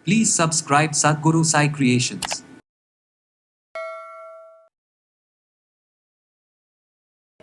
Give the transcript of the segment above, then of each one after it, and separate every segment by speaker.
Speaker 1: Please subscribe Sadhguru Sai Creations.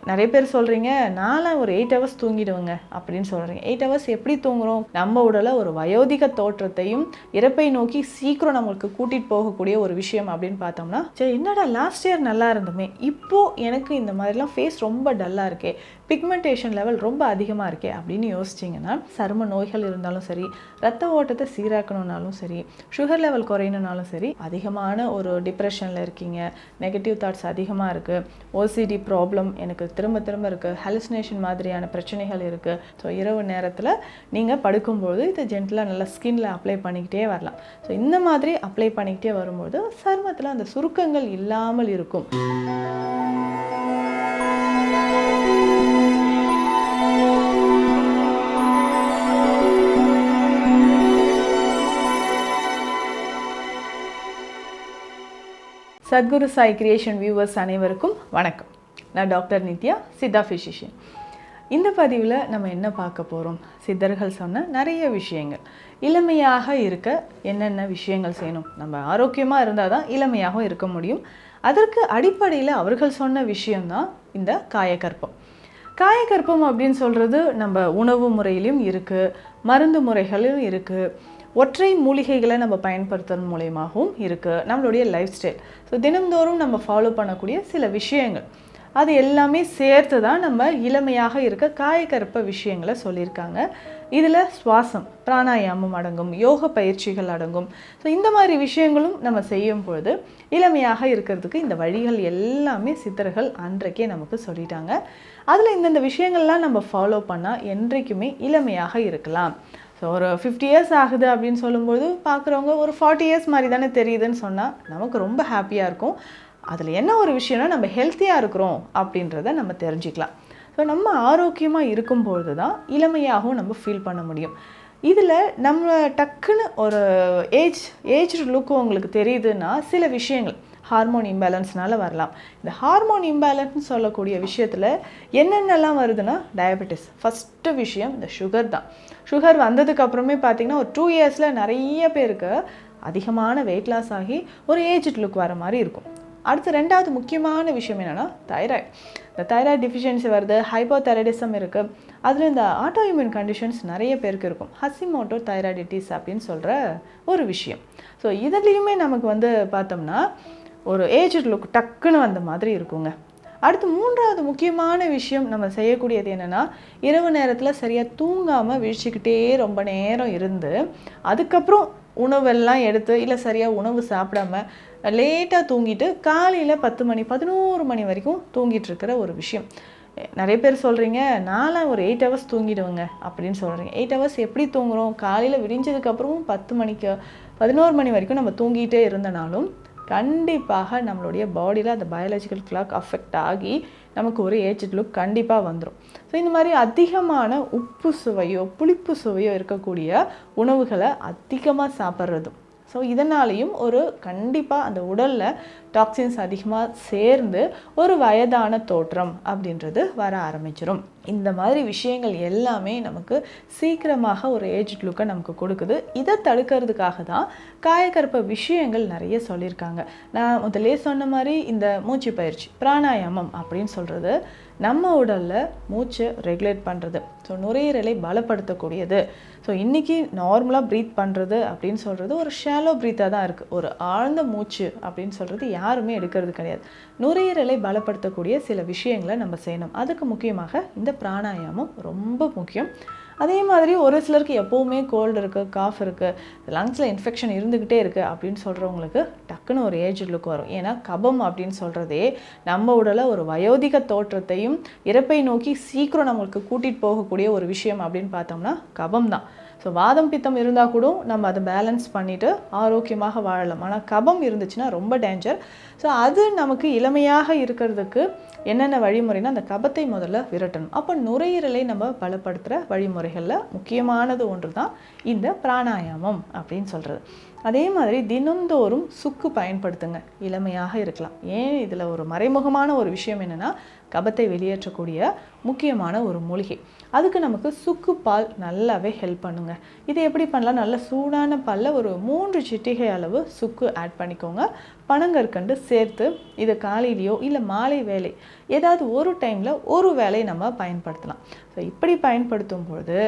Speaker 2: நிறைய பேர் சொல்கிறீங்க நான்லாம் ஒரு 8 ஹவர்ஸ் தூங்கிடுவேங்க அப்படின்னு சொல்கிறீங்க. 8 ஹவர்ஸ் எப்படி தூங்குகிறோம்? நம்ம உடலை ஒரு வயோதிக தோற்றத்தையும் இறப்பை நோக்கி சீக்கிரம் நம்மளுக்கு கூட்டிகிட்டு போகக்கூடிய ஒரு விஷயம் அப்படின்னு பார்த்தோம்னா, சரி என்னடா லாஸ்ட் இயர் நல்லா இருந்தோமே, இப்போது எனக்கு இந்த மாதிரிலாம் ஃபேஸ் ரொம்ப டல்லாக இருக்கே, பிக்மெண்டேஷன் லெவல் ரொம்ப அதிகமாக இருக்கே அப்படின்னு யோசிச்சிங்கன்னா, சரும நோய்கள் இருந்தாலும் சரி, ரத்த ஓட்டத்தை சீராக்கணுன்னாலும் சரி, சுகர் லெவல் குறையணுன்னாலும் சரி, அதிகமான ஒரு டிப்ரெஷனில் இருக்கீங்க, நெகட்டிவ் தாட்ஸ் அதிகமாக இருக்குது, ஓசிடி ப்ராப்ளம் எனக்கு திரும்ப திரும்ப இருக்குது, ஹலுசினேஷன் மாதிரியான பிரச்சனைகள் இருக்குது. ஸோ இரவு நேரத்தில் நீங்கள் படுக்கும்போது இதை ஜென்டலாக நல்லா ஸ்கின்ல அப்ளை பண்ணிக்கிட்டே வரலாம். ஸோ இந்த மாதிரி அப்ளை பண்ணிக்கிட்டே வரும்போது சருமத்தில் அந்த சுருக்கங்கள் இல்லாமல் இருக்கும். சத்குரு சாய் கிரியேஷன் வியூவர்ஸ் அனைவருக்கும் வணக்கம். நான் டாக்டர் நித்யா, சித்தா ஃபிசிஷியன். இந்த பதிவில் நம்ம என்ன பார்க்க போகிறோம்? சித்தர்கள் சொன்ன நிறைய விஷயங்கள். இளமையாக இருக்க என்னென்ன விஷயங்கள் செய்யணும்? நம்ம ஆரோக்கியமாக இருந்தால் தான் இளமையாகவும் இருக்க முடியும். அதற்கு அடிப்படையில் அவர்கள் சொன்ன விஷயம்தான் இந்த காயகற்பம். காயகற்பம் அப்படின்னு சொல்கிறது நம்ம உணவு முறையிலும் இருக்குது, மருந்து முறைகளிலும் இருக்குது, ஒற்றை மூலிகைகளை நம்ம பயன்படுத்துறது மூலயமாகவும் இருக்குது, நம்மளுடைய லைஃப் ஸ்டைல். ஸோ தினந்தோறும் நம்ம ஃபாலோ பண்ணக்கூடிய சில விஷயங்கள், அது எல்லாமே சேர்த்து தான் நம்ம இளமையாக இருக்க காயகற்ப விஷயங்களை சொல்லியிருக்காங்க. இதில் சுவாசம், பிராணாயாமம் அடங்கும், யோக பயிற்சிகள் அடங்கும். ஸோ இந்த மாதிரி விஷயங்களும் நம்ம செய்யும் பொழுது இளமையாக இருக்கிறதுக்கு இந்த வழிகள் எல்லாமே சித்தர்கள் அன்றைக்கே நமக்கு சொல்லிட்டாங்க. அதில் இந்தந்த விஷயங்கள்லாம் நம்ம ஃபாலோ பண்ணால் என்றைக்குமே இளமையாக இருக்கலாம். ஸோ ஒரு 50 இயர்ஸ் ஆகுது அப்படின்னு சொல்லும்போது பார்க்குறவங்க ஒரு 40 இயர்ஸ் மாதிரி தானே தெரியுதுன்னு சொன்னால் நமக்கு ரொம்ப ஹாப்பியாக இருக்கும். அதில் என்ன ஒரு விஷயம்னா நம்ம ஹெல்த்தியாக இருக்கிறோம் அப்படின்றத நம்ம தெரிஞ்சுக்கலாம். ஸோ நம்ம ஆரோக்கியமாக இருக்கும்பொழுது தான் இளமையாகவும் நம்ம ஃபீல் பண்ண முடியும். இதில் நம்ம டக்குன்னு ஒரு ஏஜ் லுக்கு உங்களுக்கு தெரியுதுன்னா சில விஷயங்கள் ஹார்மோன் இம்பேலன்ஸ்னால வரலாம். இந்த ஹார்மோன் இம்பேலன்ஸ்னு சொல்லக்கூடிய விஷயத்தில் என்னென்னலாம் வருதுன்னா, டயபெட்டிஸ் ஃபஸ்ட்டு விஷயம், இந்த சுகர் தான். சுகர் வந்ததுக்கப்புறமே பார்த்திங்கன்னா ஒரு 2 இயர்ஸில் நிறைய பேருக்கு அதிகமான வெயிட் லாஸ் ஆகி ஒரு ஏஜ்ட் லுக் வர மாதிரி இருக்கும். அடுத்து ரெண்டாவது முக்கியமான விஷயம் என்னென்னா தைராய்டு. இந்த தைராய்டு டிஃபிஷியன்சி வருது, ஹைப்போதைராய்டிசம் இருக்குது. அதில் இந்த ஆட்டோ இம்யூன் கண்டிஷன்ஸ் நிறைய பேருக்கு இருக்கும், ஹசிமோட்டோ தைராய்டிட்டிஸ் அப்படின்னு சொல்கிற ஒரு விஷயம். ஸோ இதுலேயுமே நமக்கு பார்த்தோம்னா ஒரு ஏஜ்ட் லுக் டக்குன்னு வந்த மாதிரி இருக்குங்க. அடுத்து மூன்றாவது முக்கியமான விஷயம் நம்ம செய்யக்கூடியது என்னென்னா, இரவு நேரத்தில் சரியாக தூங்காமல் விழிச்சிக்கிட்டே ரொம்ப நேரம் இருந்து அதுக்கப்புறம் உணவெல்லாம் எடுத்து இல்லை சரியாக உணவு சாப்பிடாம லேட்டாக தூங்கிட்டு காலையில் 10 மணி 11 மணி வரைக்கும் தூங்கிட்டு இருக்கிற ஒரு விஷயம். நிறைய பேர் சொல்கிறீங்க நான்லாம் ஒரு 8 ஹவர்ஸ் தூங்கிடுவேங்க அப்படின்னு சொல்கிறீங்க. 8 ஹவர்ஸ் எப்படி தூங்குகிறோம்? காலையில் விடிஞ்சதுக்கப்புறமும் 10 மணிக்கு 11 மணி வரைக்கும் நம்ம தூங்கிட்டே இருந்தனாலும் கண்டிப்பாக நம்மளுடைய பாடியில் அந்த பயாலஜிக்கல் கிளாக் அஃபெக்ட் ஆகி நமக்கு ஒரு ஏஜ்ட் லுக் கண்டிப்பாக வந்துடும். ஸோ இந்த மாதிரி அதிகமான உப்பு சுவையோ புளிப்பு சுவையோ இருக்கக்கூடிய உணவுகளை அதிகமாக சாப்பிட்றதும், ஸோ இதனாலேயும் ஒரு கண்டிப்பாக அந்த உடலில் டாக்ஸின்ஸ் அதிகமாக சேர்ந்து ஒரு வயதான தோற்றம் அப்படின்றது வர ஆரம்பிச்சிடும். இந்த மாதிரி விஷயங்கள் எல்லாமே நமக்கு சீக்கிரமாக ஒரு ஏஜ் லுக்கை நமக்கு கொடுக்குது. இதை தடுக்கிறதுக்காக தான் காயகற்ப விஷயங்கள் நிறைய சொல்லியிருக்காங்க. நான் முதலே சொன்ன மாதிரி இந்த மூச்சு பயிற்சி, பிராணாயாமம் அப்படின்னு சொல்கிறது நம்ம உடலில் மூச்சை ரெகுலேட் பண்ணுறது, ஸோ நுரையீரலை பலப்படுத்தக்கூடியது. ஸோ இன்றைக்கி நார்மலாக ப்ரீத் பண்ணுறது அப்படின்னு சொல்கிறது ஒரு ஷாலோ ப்ரீத்தாக தான் இருக்குது. ஒரு ஆழ்ந்த மூச்சு அப்படின்னு சொல்கிறது யாருமே எடுக்கிறது கிடையாது. நுரையீரலை பலப்படுத்தக்கூடிய சில விஷயங்களை நம்ம செய்யணும். அதுக்கு முக்கியமாக இந்த பிராணாயாமம் ரொம்ப முக்கியம். அதே மாதிரி ஒரு சிலருக்கு எப்போவுமே கோல்டு இருக்குது, காஃப் இருக்குது, லங்ஸில் இன்ஃபெக்ஷன் இருந்துக்கிட்டே இருக்குது அப்படின்னு சொல்கிறவங்களுக்கு டக்குன்னு ஒரு ஏஜ் லுக் வரும். ஏன்னா கபம் அப்படின்னு சொல்கிறதே நம்ம உடலை ஒரு வயோதிக தோற்றத்தையும் இறப்பை நோக்கி சீக்கிரம் நம்மளுக்கு கூட்டிகிட்டு போகக்கூடிய ஒரு விஷயம் அப்படின்னு பார்த்தோம்னா கபம் தான். ஸோ வாதம் பித்தம் இருந்தால் கூட நம்ம அதை பேலன்ஸ் பண்ணிவிட்டு ஆரோக்கியமாக வாழலாம். ஆனால் கபம் இருந்துச்சுன்னா ரொம்ப டேஞ்சர். ஸோ அது நமக்கு இளமையாக இருக்கிறதுக்கு என்னென்ன வழிமுறைனா அந்த கபத்தை முதல்ல விரட்டணும். அப்போ நுரையீரலை நம்ம பலப்படுத்துகிற வழிமுறைகளில் முக்கியமானது ஒன்று தான் இந்த பிராணாயாமம் அப்படின்னு சொல்கிறது. அதே மாதிரி தினந்தோறும் சுக்கு பயன்படுத்துங்க, இளமையாக இருக்கலாம். ஏன் இதில் ஒரு மறைமுகமான ஒரு விஷயம் என்னென்னா கபத்தை வெளியேற்றக்கூடிய முக்கியமான ஒரு மூலிகை. அதுக்கு நமக்கு சுக்கு பால் நல்லாவே ஹெல்ப் பண்ணுங்க. இது எப்படி பண்ணலாம்? நல்ல சூடான பாலில் ஒரு 3 சிட்டிகை அளவு சுக்கு ஆட் பண்ணிக்கோங்க. பனங்கற்கண்டு சேர்த்து இதை காலையிலையோ இல்லை மாலை வேலை ஏதாவது ஒரு டைமில் ஒரு வேளை நம்ம பயன்படுத்தலாம். ஸோ இப்படி பயன்படுத்தும் பொழுது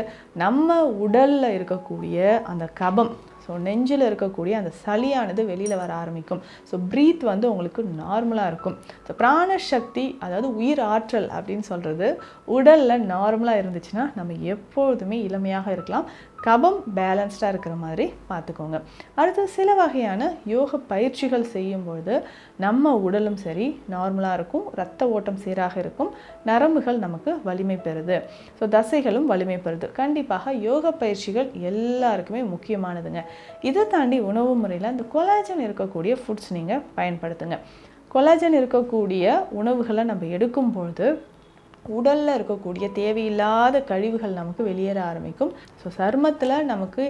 Speaker 2: நம்ம உடலில் இருக்கக்கூடிய அந்த கபம், ஸோ நெஞ்சில் இருக்கக்கூடிய அந்த சளியானது வெளியில் வர ஆரம்பிக்கும். ஸோ ப்ரீத் வந்து உங்களுக்கு நார்மலாக இருக்கும். ஸோ பிராணசக்தி, அதாவது உயிர் ஆற்றல் அப்படின்னு சொல்கிறது உடலில் நார்மலாக இருந்துச்சுன்னா நம்ம எப்பொழுதுமே இளமையாக இருக்கலாம். கபம் பேலன்ஸ்டாக இருக்கிற மாதிரி பார்த்துக்கோங்க. அடுத்து சில வகையான யோக பயிற்சிகள் செய்யும்பொழுது நம்ம உடலும் சரி நார்மலாக இருக்கும், இரத்த ஓட்டம் சீராக இருக்கும், நரம்புகள் நமக்கு வலிமை பெறுது, ஸோ தசைகளும் வலிமை பெறுது. கண்டிப்பாக யோக பயிற்சிகள் எல்லாருக்குமே முக்கியமானதுங்க. இதை தாண்டி உணவு முறையில் இந்த கொலாஜன் இருக்கக்கூடிய ஃபுட்ஸ் நீங்கள் பயன்படுத்துங்க. கொலாஜன் இருக்கக்கூடிய உணவுகளை நம்ம எடுக்கும்பொழுது உடலில் இருக்கக்கூடிய தேவையில்லாத கழிவுகள் நமக்கு வெளியேற ஆரம்பிக்கும். ஸோ சருமத்தில் நமக்கு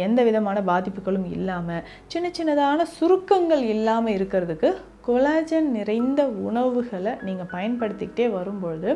Speaker 2: எந்த விதமான பாதிப்புகளும் இல்லாமல் சின்ன சின்னதான சுருக்கங்கள் இல்லாமல் இருக்கிறதுக்கு கொலாஜன் நிறைந்த உணவுகளை நீங்கள் பயன்படுத்திக்கிட்டே வரும்பொழுது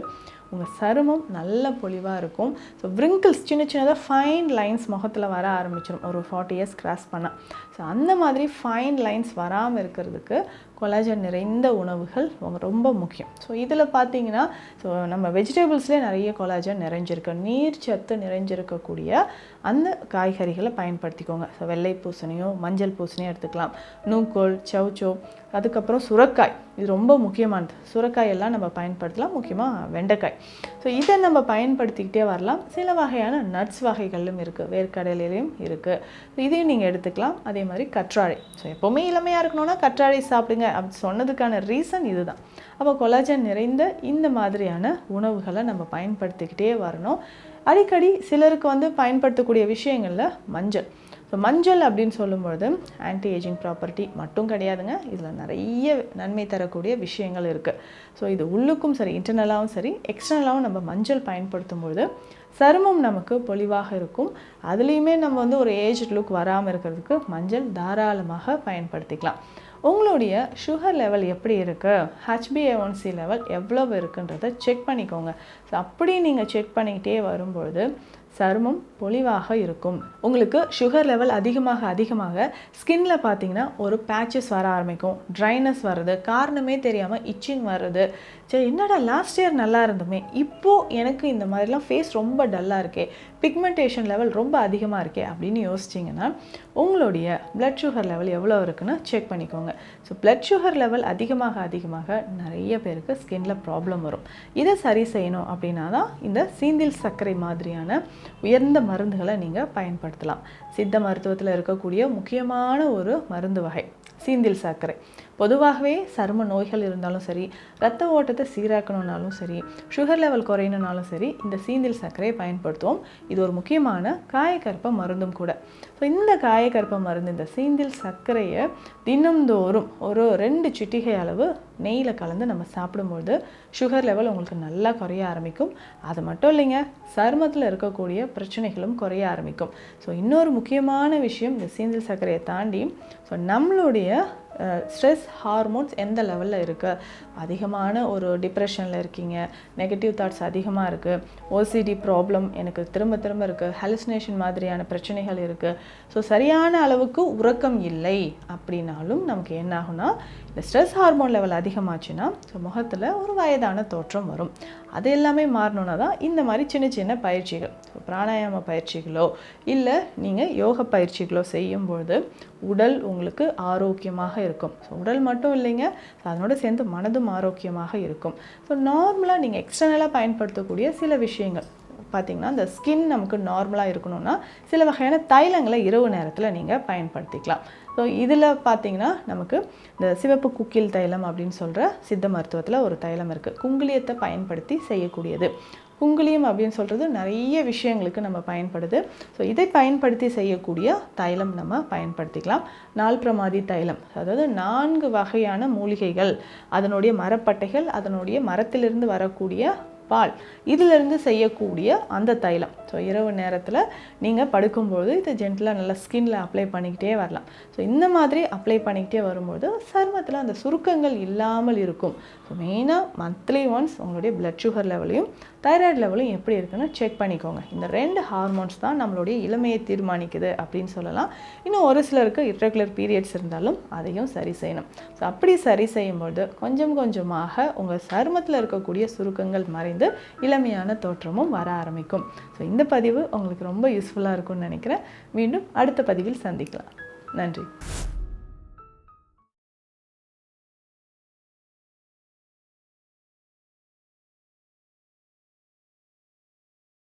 Speaker 2: உங்கள் சருமம் நல்ல பொலிவாக இருக்கும். ஸோ விரிங்கிள்ஸ் சின்ன சின்னதாக ஃபைன் லைன்ஸ் முகத்தில் வர ஆரம்பிச்சிடும் ஒரு 40 இயர்ஸ் கிராஸ் பண்ணால். ஸோ அந்த மாதிரி ஃபைன் லைன்ஸ் வராமல் இருக்கிறதுக்கு கொலாஜன் நிறைந்த உணவுகள் ரொம்ப முக்கியம். ஸோ இதில் பார்த்தீங்கன்னா ஸோ நம்ம வெஜிடபிள்ஸ்லேயே நிறைய கொலாஜன் நிறைஞ்சிருக்கு. நீர் சத்து நிறைஞ்சிருக்கக்கூடிய அந்த காய்கறிகளை பயன்படுத்திக்கோங்க. ஸோ வெள்ளை பூசணியோ மஞ்சள் பூசணியோ எடுத்துக்கலாம், நூக்கோல், சௌச்சோ, அதுக்கப்புறம் சுரக்காய், இது ரொம்ப முக்கியமானது. சுரக்காய் எல்லாம் நம்ம பயன்படுத்தலாம், முக்கியமாக வெண்டைக்காய். ஸோ இதை நம்ம பயன்படுத்திக்கிட்டே வரலாம். சில வகையான நட்ஸ் வகைகளும் இருக்குது, வேர்க்கடலையிலையும் இருக்குது, இதையும் நீங்கள் எடுத்துக்கலாம். அதே மாதிரி கற்றாழை. ஸோ எப்போவுமே இளமையாக இருக்கணும்னா கற்றாழை சாப்பிடுங்க அப்படி சொன்னதுக்கான ரீசன் இதுதான். அப்போ கொலாஜன் நிறைந்த இந்த மாதிரியான உணவுகளை நம்ம பயன்படுத்திக்கிட்டே வரணும். அடிக்கடி சிலருக்கு வந்து பயன்படுத்தக்கூடிய விஷயங்களில் மஞ்சள். ஸோ மஞ்சள் அப்படின்னு சொல்லும்பொழுது ஆன்டி ஏஜிங் ப்ராப்பர்ட்டி மட்டும் கிடையாதுங்க, இதில் நிறைய நன்மை தரக்கூடிய விஷயங்கள் இருக்குது. ஸோ இது உள்ளுக்கும் சரி, இன்டர்னலாகவும் சரி, எக்ஸ்டர்னலாகவும் நம்ம மஞ்சள் பயன்படுத்தும்பொழுது சருமம் நமக்கு பொலிவாக இருக்கும். அதுலேயுமே நம்ம வந்து ஒரு ஏஜ் லுக் வராமல் இருக்கிறதுக்கு மஞ்சள் தாராளமாக பயன்படுத்திக்கலாம். உங்களுடைய சுகர் லெவல் எப்படி இருக்குது, HbA1c லெவல் எவ்வளவு இருக்குன்றதை செக் பண்ணிக்கோங்க. ஸோ அப்படி நீங்கள் செக் பண்ணிக்கிட்டே வரும்பொழுது சருமம் பொலிவாக இருக்கும். உங்களுக்கு சுகர் லெவல் அதிகமாக ஸ்கின்ல பார்த்தீங்கன்னா ஒரு பேச்சஸ் வர ஆரம்பிக்கும், ட்ரைனஸ் வர்றது, காரணமே தெரியாமல் இச்சிங் வர்றது. சரி என்னடா லாஸ்ட் இயர் நல்லா இருந்தோமே, இப்போது எனக்கு இந்த மாதிரிலாம் ஃபேஸ் ரொம்ப டல்லாக இருக்கே, பிக்மெண்டேஷன் லெவல் ரொம்ப அதிகமாக இருக்கே அப்படின்னு யோசிச்சிங்கன்னா உங்களுடைய பிளட் சுகர் லெவல் எவ்வளோ இருக்குன்னு செக் பண்ணிக்கோங்க. ஸோ பிளட் சுகர் லெவல் அதிகமாக நிறைய பேருக்கு ஸ்கின்ல ப்ராப்ளம் வரும். இதை சரி செய்யணும் அப்படின்னா தான் இந்த சீந்தில் சர்க்கரை மாதிரியான உயர்ந்த மருந்துகளை நீங்கள் பயன்படுத்தலாம். சித்த மருத்துவத்தில் இருக்கக்கூடிய முக்கியமான ஒரு மருந்து வகை சீந்தில் சர்க்கரை. பொதுவாகவே சரும நோய்கள் இருந்தாலும் சரி, இரத்த ஓட்டத்தை சீராக்கணுன்னாலும் சரி, சுகர் லெவல் குறையணுன்னாலும் சரி, இந்த சீந்தில் சர்க்கரையை பயன்படுத்துவோம். இது ஒரு முக்கியமான காயக்கற்ப மருந்தும் கூட. ஸோ இந்த காயக்கற்ப மருந்து, இந்த சீந்தில் சர்க்கரையை தினம்தோறும் ஒரு 2 சிட்டிகை அளவு நெய்யில் கலந்து நம்ம சாப்பிடும்போது சுகர் லெவல் உங்களுக்கு நல்லா குறைய ஆரம்பிக்கும். அது மட்டும் இல்லைங்க, சருமத்தில் இருக்கக்கூடிய பிரச்சனைகளும் குறைய ஆரம்பிக்கும். ஸோ இன்னொரு முக்கியமான விஷயம், இந்த சீந்தில் சர்க்கரையை தாண்டி ஸோ நம்மளுடைய ஸ்ட்ரெஸ் ஹார்மோன்ஸ் எந்த லெவலில் இருக்குது, அதிகமான ஒரு டிப்ரெஷனில் இருக்கீங்க, நெகட்டிவ் தாட்ஸ் அதிகமாக இருக்குது, ஓசிடி ப்ராப்ளம் எனக்கு திரும்ப இருக்குது, ஹலுசினேஷன் மாதிரியான பிரச்சனைகள் இருக்குது, ஸோ சரியான அளவுக்கு உறக்கம் இல்லை அப்படின்னாலும் நமக்கு என்ன ஆகும்னா இந்த ஸ்ட்ரெஸ் ஹார்மோன் லெவல் அதிகமாச்சுன்னா ஸோ முகத்தில் ஒரு வயதான தோற்றம் வரும். அது எல்லாமே மாறணுன்னா தான் இந்த மாதிரி சின்ன பயிற்சிகள், ஸோ பிராணாயாம பயிற்சிகளோ இல்லை நீங்கள் யோக பயிற்சிகளோ செய்யும்பொழுது உடல் உங்களுக்கு ஆரோக்கியமாக இருக்கும். ஸோ உடல் மட்டும் இல்லைங்க, அதனோட சேர்ந்து மனதும் ஆரோக்கியமாக இருக்கும். ஸோ நார்மலாக நீங்கள் எக்ஸ்டர்னலாக பயன்படுத்தக்கூடிய சில விஷயங்கள் பார்த்திங்கன்னா, இந்த ஸ்கின் நமக்கு நார்மலாக இருக்கணும்னா சில வகையான தைலங்களை இரவு நேரத்தில் நீங்கள் பயன்படுத்திக்கலாம். ஸோ இதில் பார்த்திங்கன்னா நமக்கு இந்த சிவப்பு குக்கில் தைலம் அப்படின்னு சொல்கிற சித்த மருத்துவத்தில் ஒரு தைலம் இருக்குது, குங்குலியத்தை பயன்படுத்தி செய்யக்கூடியது. குங்குலியம் அப்படின்னு சொல்கிறது நிறைய விஷயங்களுக்கு நம்ம பயன்படுது. ஸோ இதை பயன்படுத்தி செய்யக்கூடிய தைலம் நம்ம பயன்படுத்திக்கலாம். நால்பிரமாதி தைலம், அதாவது 4 வகையான மூலிகைகள், அதனுடைய மரப்பட்டைகள், அதனுடைய மரத்திலிருந்து வரக்கூடிய பால், இதிலிருந்து செய்யக்கூடிய அந்த தைலம். ஸோ இரவு நேரத்தில் நீங்கள் படுக்கும்போது இதை ஜென்டலாக நல்லா ஸ்கின்ல அப்ளை பண்ணிக்கிட்டே வரலாம். ஸோ இந்த மாதிரி அப்ளை பண்ணிக்கிட்டே வரும்போது சருமத்தில் அந்த சுருக்கங்கள் இல்லாமல் இருக்கும். ஸோ மெயினாக மந்த்லி ஒன்ஸ் உங்களுடைய பிளட் சுகர் லெவலையும் தைராய்டு லெவலும் எப்படி இருக்குன்னு செக் பண்ணிக்கோங்க. இந்த 2 ஹார்மோன்ஸ் தான் நம்மளுடைய இளமையை தீர்மானிக்குது அப்படின்னு சொல்லலாம். இன்னும் ஒரு சிலருக்கு இர்ரெகுலர் பீரியட்ஸ் இருந்தாலும் அதையும் சரி செய்யணும். ஸோ அப்படி சரி செய்யும்போது கொஞ்சம் கொஞ்சமாக உங்கள் சருமத்தில் இருக்கக்கூடிய சுருக்கங்கள் மறைந்து இளமையான தோற்றமும் வர ஆரம்பிக்கும். ஸோ இந்த பதிவு உங்களுக்கு ரொம்ப யூஸ்ஃபுல்லாக இருக்கும்னு நினைக்கிறேன். மீண்டும் அடுத்த பதிவில் சந்திக்கலாம். நன்றி.